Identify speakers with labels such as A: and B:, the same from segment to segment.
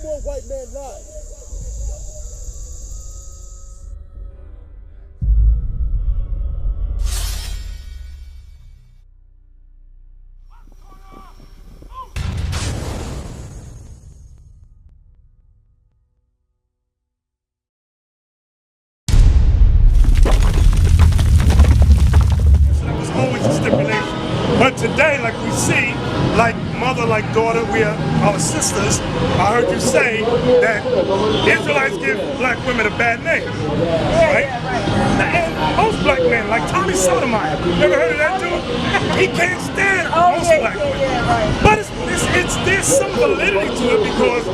A: more white man lies.
B: But today, like we see, like mother, like daughter, we are our sisters. I heard you say that Israelites give black women a bad name, right? And most black men, like Tommy Sotomayor, you ever heard of that dude? He can't stand most black women. But there's some validity to it because,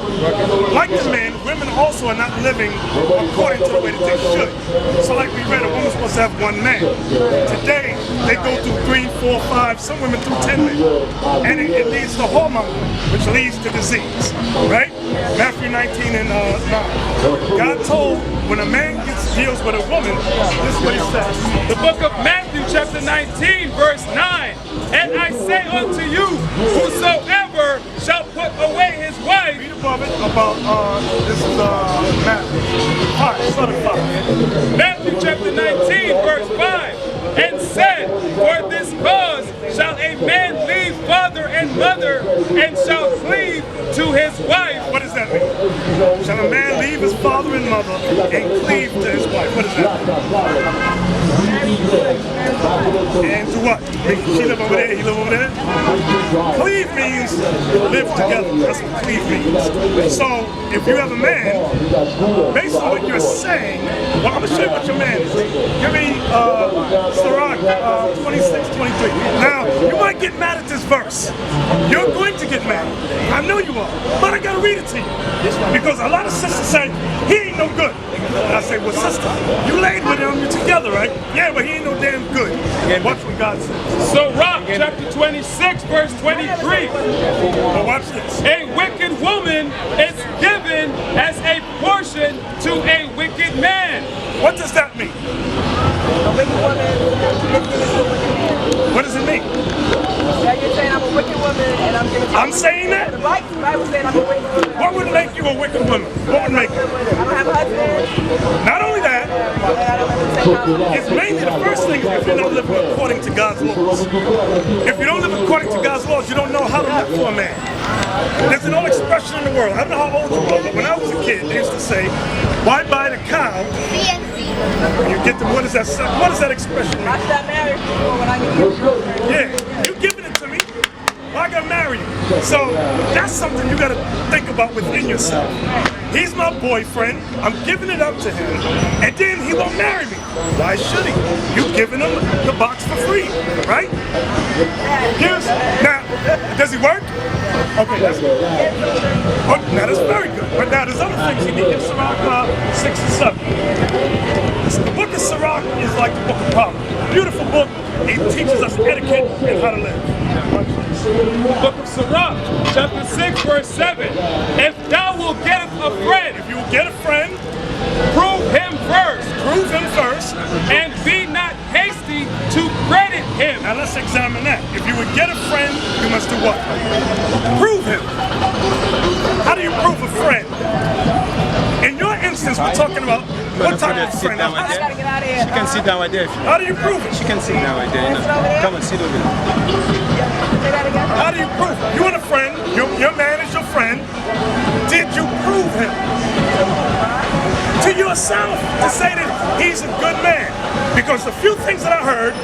B: like the men, women also are not living according to the way that they should. So like we read, a woman's supposed to have one man. Today, they go through 3, 4, 5, some women through 10 men. And it leads to hormone, which leads to disease, right? Matthew 19 and 9. God told when a man deals with a woman, this is what he says.
C: The book of Matthew chapter 19 verse 9. And I say unto you, whosoever shall put away his wife.
B: Read above it about, this is Matthew. Start at 5.
C: Matthew chapter 19 verse 5. And said, for this cause shall a man leave father and mother, and shall cleave to his wife.
B: What does that mean? Shall a man leave his father and mother and cleave to his wife? What does that mean? And to what? She live over there, he live over there? Cleave means live together. That's what cleave means. So, if you have a man, based on what you're saying, well, I'm going to show you what your man is. Give me Sirach 26, 23. Now, you might get mad at this verse. You're going to get mad. I know you are. But I got to read it to you. Because a lot of sisters say, he ain't no good. And I say, well, sister, you laid with him, you're together, right? Yeah, but he ain't no damn good. Watch what God says.
C: Sirach chapter 26, verse 23.
B: Well, watch this.
C: A wicked woman is given as a portion to a wicked man.
B: What does that mean?
D: A wicked woman is given to a wicked man.
B: What does it mean?
D: Yeah, you're saying I'm a wicked woman and I'm giving to
B: I'm saying that?
D: The Bible said I'm a wicked woman.
B: What would make you a wicked woman? What would make you?
D: I don't have a husband.
B: Not only that, it's mainly the first thing is if you're not living according to God's laws. If you don't live according to God's laws, you don't know how to look for a man. There's an old expression in the world. I don't know how old you are, but when I was a kid, they used to say, why buy the cow? You get the, what is that expression mean?
D: I should have married people when I get you.
B: Yeah, you giving it to me. Well, I gotta marry you. So that's something you gotta think about within yourself. He's my boyfriend, I'm giving it up to him, and then he won't marry me. Why should he? You've given him the box for free, right? Now, does he work? Okay, that's good. Oh, now that's very good. But now there's other things he needs. Sirach 6 and 7. The book of Sirach is like the book of Proverbs. Beautiful book. It teaches us etiquette and how to live.
C: Book of Sirach, chapter 6, verse 7. If thou wilt get a friend,
B: if you will get a friend,
C: prove him first.
B: Prove him first.
C: And be not hasty to credit him.
B: Now let's examine that. If you would get a friend, you must do what? Prove him. How do you prove a friend? In your instance, we're talking about what type of friend?
D: I gotta get out of here.
E: She can sit down right there.
B: How do you prove it?
E: She can sit down right there. Come on, sit over there.
B: How do you prove it? You want a friend, your man is your friend. Did you prove him? To yourself, to say that he's a good man. Because the few things that I heard,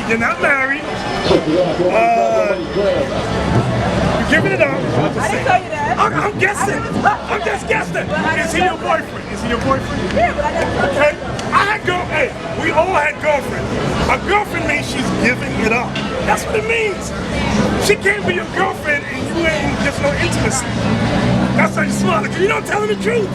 B: you're not married, you're giving it up.
D: I didn't tell you that.
B: I'm guessing. I'm just guessing. Is he your boyfriend? Is he your boyfriend?
D: Yeah, but I didn't.
B: Okay. Hey, we all had girlfriends. A girlfriend means she's giving it up. That's what it means. She can't be your girlfriend and you ain't just no intimacy. That's how you smile. You're not telling the truth.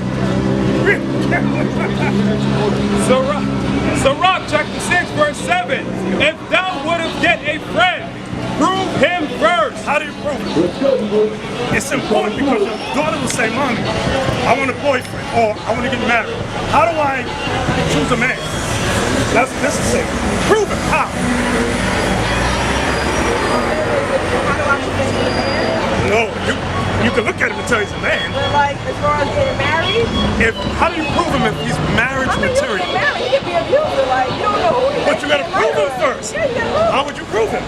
C: Sirach chapter 6, verse 7. If thou wouldst get a friend, prove him first.
B: How do you prove it? It's important because your daughter will say, Mommy, I want a boyfriend or I want to get married. How do I choose a man? That's this is it. Prove it. How? No, you can look at him and tell he's a man.
D: But like, as far as getting married,
B: How do you prove him if he's marriage
D: I mean, you
B: material?
D: can get married, he can be abusive. Like, you don't know who he is.
B: But you gotta prove him first.
D: Yeah, you gotta prove him.
B: How would you prove him?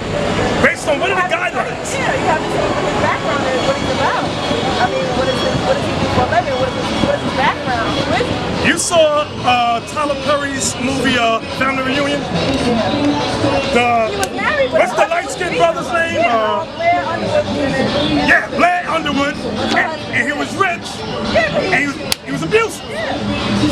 B: Based on what are the guidelines?
D: Yeah, you have to see what his background is, what he's about. I mean, what does he do for a living? What is his background? Who is he?
B: You saw Tyler Perry's movie Family Reunion?
D: He was married, but
B: What's the light-skinned brother's name?
D: Blair Underwood was in it.
B: Yeah, Blair Underwood, and he was rich, and he was abusive.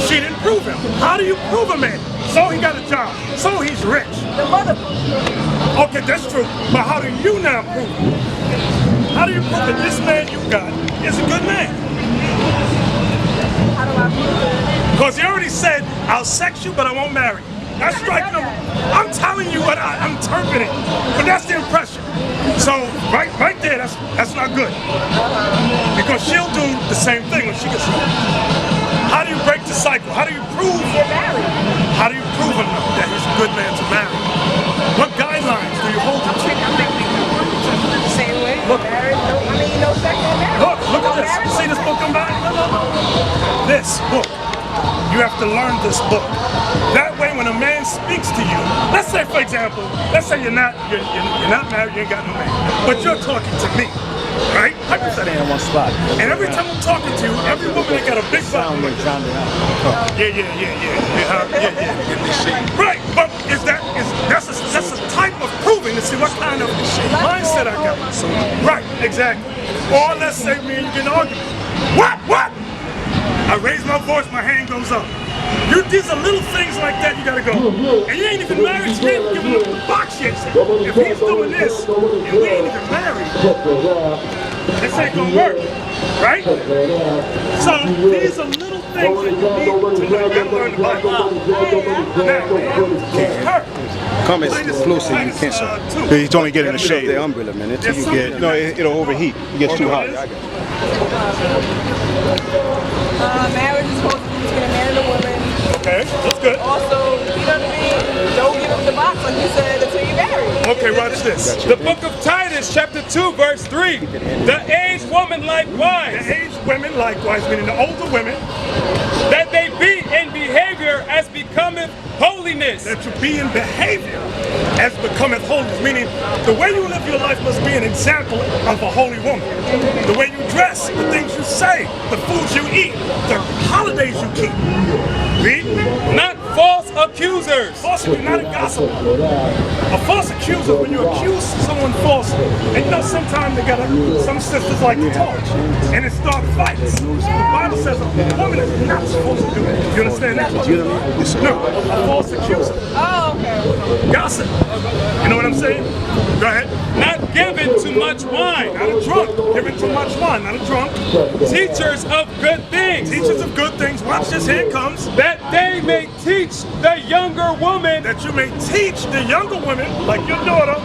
B: She didn't prove him. How do you prove a man? So he got a job, so he's rich.
D: The mother proved him.
B: Okay, that's true, but how do you now prove it? How do you prove that this man you got is a good man?
D: How do I prove it?
B: Because he already said, I'll sex you, but I won't marry. That's striking him. I'm telling you what I'm interpreting, but that's the impression. So right there, that's not good. Because she'll do the same thing when she gets home. How do you break the cycle? How do you prove?
D: Get married.
B: How do you prove him that he's a good man to marry? What guidelines do you hold him to?
D: The same way.
B: Look.
D: Married. No sex in marriage.
B: Look at this. You see this book I'm buying? This book. You have to learn this book. That way, when a man speaks to you, let's say, for example, let's say you're not married, you ain't got no man, but you're talking to me, right? Hypothetically.
E: In one spot.
B: And every time I'm talking to you, every woman that got a big butt. Yeah. Right, but that's a type of proving to see what kind of mindset I got. Right, exactly. Or let's say me and you get an argument. What? I raise my voice, my hand goes up. These are little things like that you gotta go. And you ain't even married, you ain't giving him the box yet. If he's doing this, and we ain't even married, this ain't gonna work, right? So these are little things that you need to know. You gotta learn the Bible. Now, he's hurt.
E: Come as close as you can, sir.
A: He's only getting the shade.
E: The umbrella, man. Until you get,
A: No, it'll overheat. It gets too hot.
D: Marriage is supposed to be between a man and a woman.
B: Okay, that's good.
D: Also, you know what I mean? Don't give him the box like you said until you marry.
B: Okay, watch this.
C: The book of Titus, chapter 2, verse 3. The aged woman likewise,
B: The aged women likewise, meaning the older women,
C: that they be in behavior as becometh holiness.
B: that you be in behavior as becometh holiness, meaning the way you live your life must be an example of a holy woman. The way you dress, the things you say, the foods you eat, the holidays you keep. Read.
C: Not false accusers.
B: Falsely, not a gossip. A false accuser, when you accuse someone falsely, and you know sometimes some sisters like to talk, and it starts fights. The Bible says a woman is not supposed to do it. You understand that? No, a false accuser.
D: Oh, okay.
B: Gossip. You know what I'm saying? Go ahead.
C: Not given to much wine.
B: Not a drunk. Giving too much wine. Not a drunk.
C: Teachers of good things.
B: Teachers of good things. Watch this. Here it comes.
C: That they may teach the younger woman
B: That you may teach the younger women, like your daughter,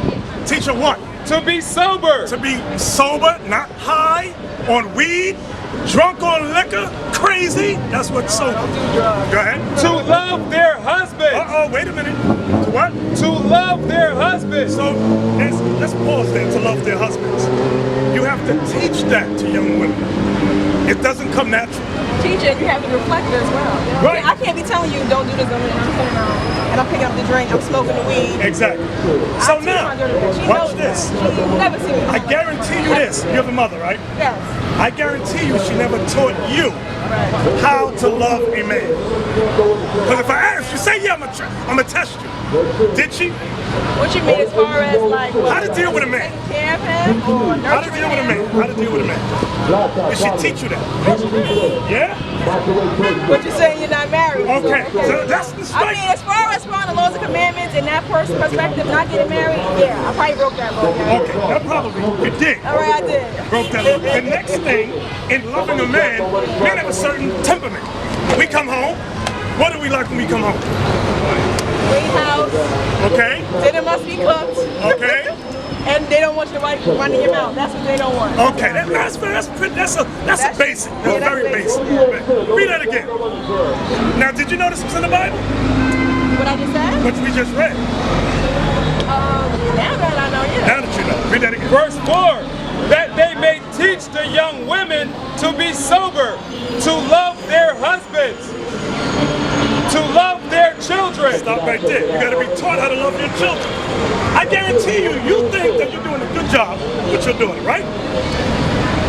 B: teach her what?
C: to be sober,
B: To be sober, not high on weed, drunk on liquor, crazy. That's what's sober. Go ahead.
C: to love their husbands.
B: Uh-oh, wait a minute. To what?
C: To love their husbands.
B: So let's pause there. To love their husbands. You have to teach that to young women. It doesn't come natural.
D: Teacher, you have to reflect it as well.
B: Right.
D: I can't be telling you don't do this, don't do that. And I'm picking up the drink, I'm smoking the weed.
B: Exactly. So
D: I teach
B: now,
D: my daughter, she
B: watch
D: knows
B: this.
D: that. She never seen me.
B: I guarantee you this. You're the mother, right?
D: Yes.
B: I guarantee you she never taught you how to love a man. Because if I ask you, say, yeah, I'm going to test you. Did she?
D: What you mean as far as like
B: How to deal with a man?
D: taking care of him or nurturing
B: How to deal with a man? How to deal with a man? Did she teach you that? Yeah?
D: But you're saying you're not married.
B: Okay. So that's the
D: I
B: strike.
D: mean, as far as following the laws and commandments and that person's perspective, not getting married, yeah, I probably broke that law. Yeah.
B: Okay, that probably you did.
D: All right, I did.
B: Broke that law. The next thing in loving a man, men have a certain temperament. We come home. What do we like when we come home?
D: Clean house,
B: Okay?
D: dinner must be cooked,
B: Okay?
D: and they don't want you to running your mouth. That's what they don't want.
B: Okay, that's a basic. That's
D: yeah,
B: very
D: that's
B: basic.
D: basic.
B: Read that again. Now, did you know this was in the Bible?
D: What I just said?
B: What we just read.
D: Now that I know, yeah.
B: Now that you know. Read that again.
C: Verse 4. That they may teach the young women to love their husbands, to love their children.
B: Stop right there. You got to be taught how to love your children. I guarantee you, you think that you're doing a good job with your daughter, right?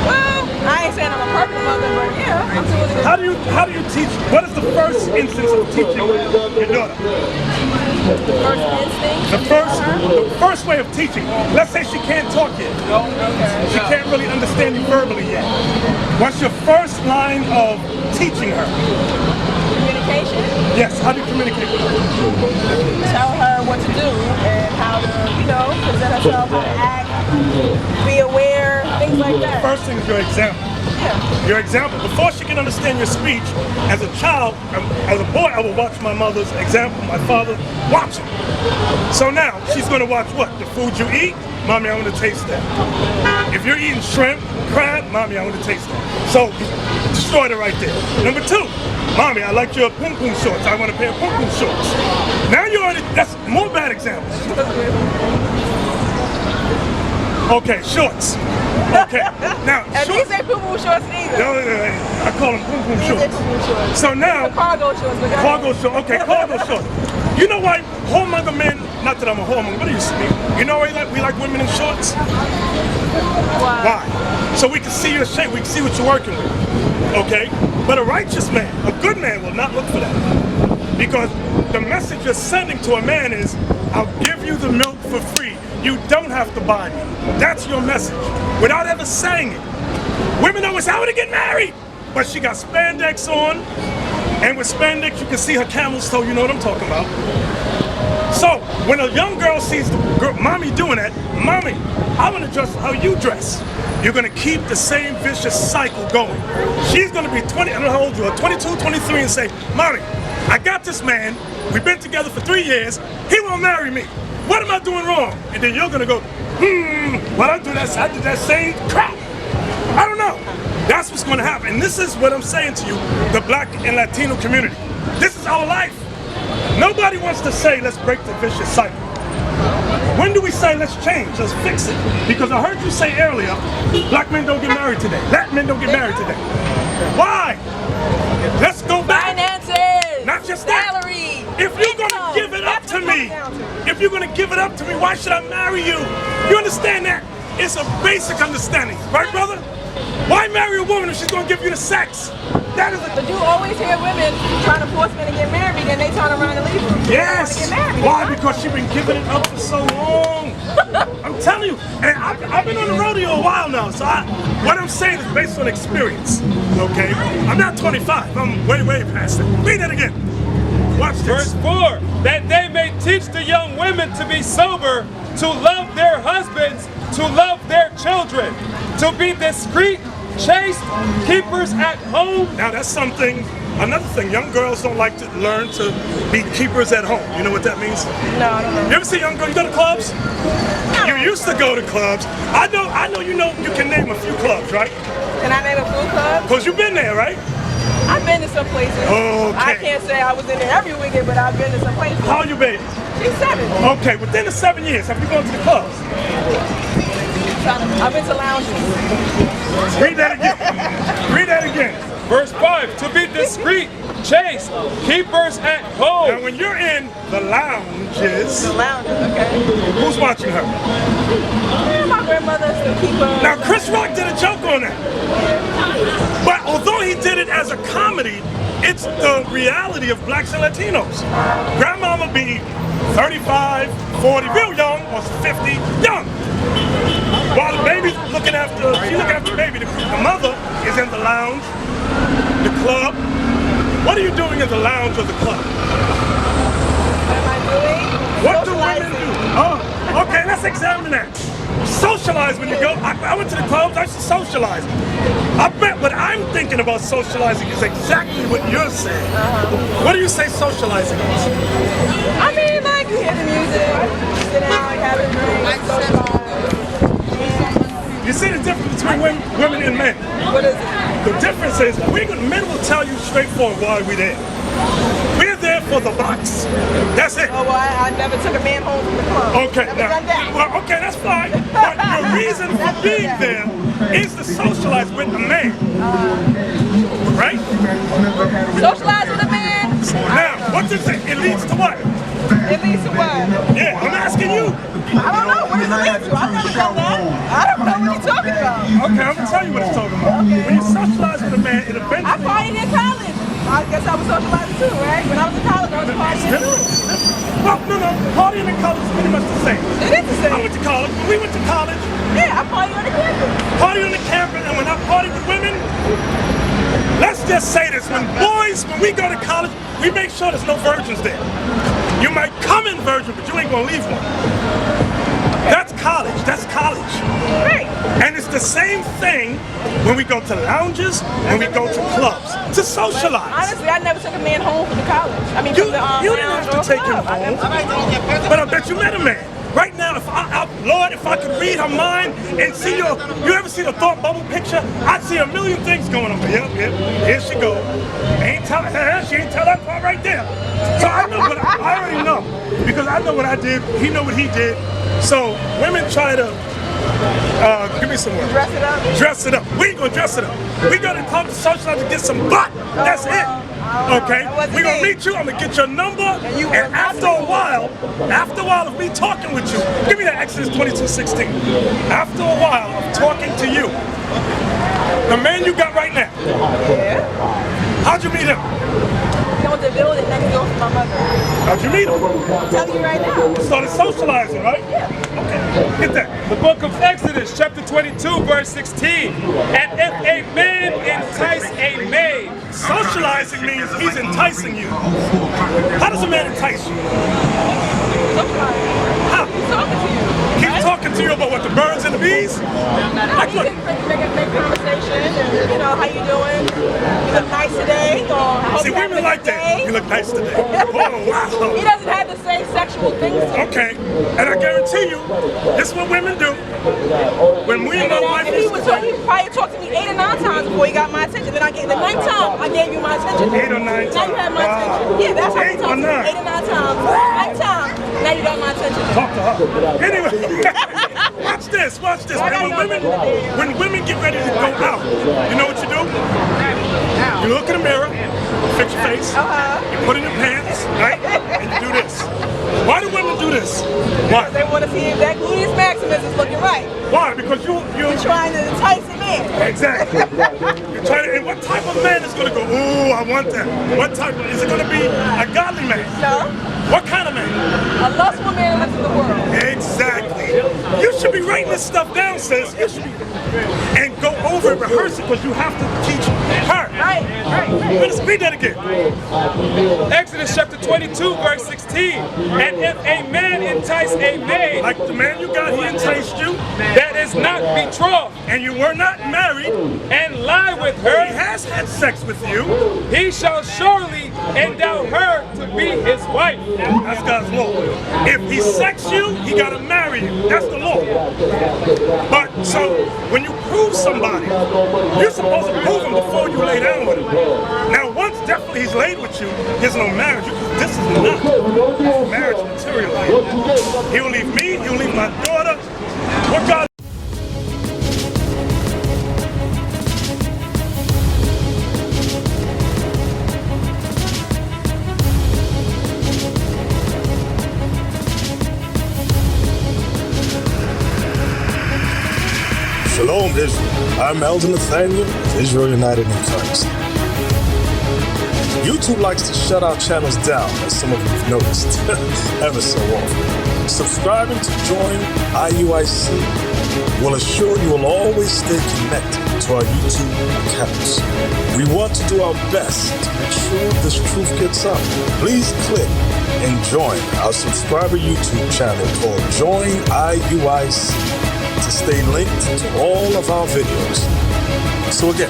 D: Well, I ain't saying I'm a perfect mother, but yeah, I'm doing it.
B: How do you teach? What is the first instance of teaching your daughter?
D: First instinct.
B: The first way of teaching. Let's say she can't talk yet. She can't really understand you verbally yet. What's your first line of teaching her?
D: Communication.
B: Yes. How do you communicate with her?
D: Tell her what to do and how to, present herself, how to act, be aware, things like that.
B: First thing is your example.
D: Yeah.
B: Your example. Before she can understand your speech, as a child, as a boy, I would watch my mother's example, my father watching. So now, she's going to watch what? The food you eat? Mommy, I want to taste that. If you're eating shrimp, crab, Mommy, I want to taste that. So, destroyed it right there. Number two, Mommy, I like your pum pum shorts. I want a pair of pum pum shorts. Now you already, that's more bad examples. Okay, shorts. Okay, now
D: And
B: shorts.
D: these ain't poo-poo shorts neither.
B: No, I call them pum pum
D: These ain't
B: shorts.
D: poo-poo shorts.
B: So now,
D: The cargo shorts. But
B: cargo shorts. Okay, cargo shorts. You know why whoremonger men? Not that I'm a whoremonger. What do you speak? You know why we like women in shorts? Why? So we can see your shape. We can see what you're working with. Okay, but a righteous man, a good man, will not look for that, because the message you're sending to a man is, "I'll give you the milk for free. You don't have to buy me." That's your message, without ever saying it. Women always say, "I want to get married," but she got spandex on, and with spandex you can see her camel's toe. You know what I'm talking about. So when a young girl sees the mommy doing that, "Mommy, I want to dress how you dress," you're going to keep the same vicious cycle going. She's going to be 20, I don't know how old you are, 22, 23, and say, "Mommy, I got this man. We've been together for 3 years. He won't marry me. What am I doing wrong?" And then you're going to go, "Well, I did that same crap. I don't know." That's what's going to happen. And this is what I'm saying to you, the Black and Latino community. This is our life. Nobody wants to say, "Let's break the vicious cycle." When do we say, "Let's change, let's fix it"? Because I heard you say earlier, black men don't get married today. Black men don't get married today. Why? Let's go back.
D: Finances.
B: Not just that.
D: Salary.
B: If you're going to give it up to me, why should I marry you? You understand that? It's a basic understanding, right, brother? Why marry a woman if she's going to give you the sex? That is
D: But you always hear women trying to force men to get married, and they turn around and leave them. They don't wanna
B: Yes.
D: get married.
B: Why? Because she's been giving it up for so long. I'm telling you, and I've been on the rodeo a while now, so what I'm saying is based on experience, okay? I'm not 25, I'm way past it. Read that again. Watch
C: Verse
B: this.
C: 4, that they may teach the young women to be sober, to love their husbands, to love their children, to be discreet, chaste, keepers at home.
B: Now that's something, another thing, young girls don't like to learn to be keepers at home. You know what that means?
D: No, I don't know.
B: You ever see young girls, you go to clubs? You used to go to clubs. I know you can name a few clubs, right?
D: Can I name a food club?
B: Because you've been there, right?
D: I've been to some places.
B: Okay.
D: I can't say I was in there every weekend, but I've been to some places.
B: How you baby?
D: She's 7.
B: Okay, within the 7 years, have you gone to the clubs?
D: I've been to lounges.
B: Read that again. Read that again.
C: Verse 5, to be discreet, chaste, keepers at
B: Now
C: home.
B: when you're in the lounges,
D: The lounges, okay.
B: who's watching her?
D: Yeah, my grandmother's the keeper.
B: Now Chris Rock did a joke on that. But although he did it as a comedy, it's the reality of blacks and Latinos. Grandmama be 35, 40, real young, or 50, young. While the baby's looking after, she looking after the baby, the mother is in the lounge, the club. What are you doing in the lounge or the club?
D: What am I doing?
B: What do women
D: Socializing.
B: do? Oh, okay, let's examine that. Socialize when you go. I went to the clubs, I should socialize. I bet what I'm thinking about socializing is exactly what you're saying. What do you say socializing is?
D: I mean, like, you hear the music, sit down, like, have a drink, socialize.
B: You see the difference between women and men?
D: What is it?
B: The difference is men will tell you straightforward why we're there. We're there for the box. That's it.
D: Oh, well, I never took a man home from the club.
B: Okay,
D: Never
B: now,
D: done that.
B: well, okay, that's fine. But your reason for being there is to socialize with a man. right?
D: Socialize with a man?
B: Now, what does it? It leads to what?
D: It leads to what?
B: Yeah, I'm asking you.
D: I don't know. What does it lead to? I've never done that. I don't know what you're talking about.
B: Okay, I'm gonna tell you what it's talking about.
D: Okay.
B: When you socialize with a man, it
D: I
B: eventually.
D: partied in college. I guess I was socializing too, right? When I was in college, I was partying too.
B: Well, no, partying in college is pretty much the same.
D: It is the
B: I
D: same.
B: went to college. When we went to college,
D: Yeah, I party on the campus.
B: party on the campus, and when I party with women, let's just say this: when we go to college, we make sure there's no virgins there. You might come in virgin, but you ain't gonna leave one. That's college. That's college.
D: Right.
B: And it's the same thing when we go to lounges, when we go to clubs, to socialize.
D: Honestly, I never took a man home from the college. I mean,
B: You
D: from the
B: didn't
D: lounge
B: have
D: or
B: to take him
D: club. I never
B: home.
D: took him home.
B: But I bet you met a man. Right now, Lord, if I could read her mind and see you ever see the thought bubble picture? I'd see a million things going on. Yep, here she goes. She ain't tell that part right there. So I know what I already know. Because I know what I did, he know what he did. So women try to, give me some words.
D: Dress it up.
B: Dress it up. We ain't gonna dress it up. We gonna come to socialize to get some butt. That's it. Okay? We're gonna meet you, I'm gonna get your number, and after a while of me talking with you, give me that Exodus 22:16. After a while of talking to you, the man you got right now,
D: Yeah.
B: how'd you meet him?
D: You know, the building next door from my mother.
B: How'd you meet him?
D: I'm telling you right now.
B: Started socializing, right?
D: Yeah.
B: Okay, get that.
C: The book of Exodus, chapter 22, verse 16. And if a man entice a maid,
B: Socializing means he's enticing you. How does a man entice you?
D: Socialize.
B: How?
D: He's talking to you.
B: Keep talking to you about what, the birds and the bees?
D: No,
B: Like
D: you
B: what?
D: can make conversation and, you know, how you doing? You look nice today, or I hope
B: See,
D: you have a
B: women like
D: good
B: that.
D: day.
B: You look nice today. Oh,
D: He
B: wow.
D: doesn't have to say sexual things to me.
B: Okay, and I guarantee you, this is what women do. When we and my wife
D: And he probably talked to me 8 or 9 times before he got my attention. Then I gave the 9th time I gave you my attention.
B: 8 or 9
D: Now you
B: times.
D: have my
B: Wow.
D: attention. Yeah, that's how he
B: 8 or
D: talked to me
B: 9.
D: 8 or 9 times. 9th time, now you got my attention.
B: Talk to her. Anyway, watch this. Man, when women get ready to go out, you know what you do? You look in the mirror, fix your face, you put in your pants, right? And you do this. Why do women do this? Why?
D: They want to see if that gluteus maximus is looking right.
B: Why? Because you're
D: Trying to entice him in.
B: exactly. You're trying to, and what type of man is gonna go, ooh, I want that? What type of, is it gonna be a godly man?
D: No,
B: What kind of man?
D: a lustful man lives in the world.
B: Exactly. You should be writing this stuff down, sis. You should be, and go over and rehearse it because you have to teach her.
D: Right.
B: Let's read that again.
C: Exodus chapter 22, verse 16. And if a man entice a maid
B: Like the man you got, he enticed you,
C: that is not betrothed,
B: and you were not married.
C: and lie with
B: He
C: her,
B: has had sex with you.
C: he shall surely endow her to be his wife.
B: That's God's law. If he sexed you, he got to marry you. That's the law. But so when you prove somebody, you're supposed to prove him before you lay down with him. Now, once definitely he's laid with you, there's no marriage. This is not marriage material. He'll leave me. He'll leave my daughter. What God?
F: Shalom, Israel. I'm Elder Nathanyel of Israel United in Christ. YouTube likes to shut our channels down, as some of you have noticed, ever so often. Subscribing to join IUIC will assure you will always stay connected to our YouTube accounts. We want to do our best to make sure this truth gets out. Please click and join our subscriber YouTube channel called Join IUIC to stay linked to all of our videos. So again,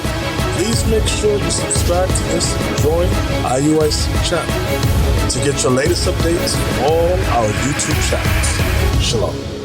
F: please make sure you subscribe to this and join IUIC channel to get your latest updates from all our YouTube channels. Shalom.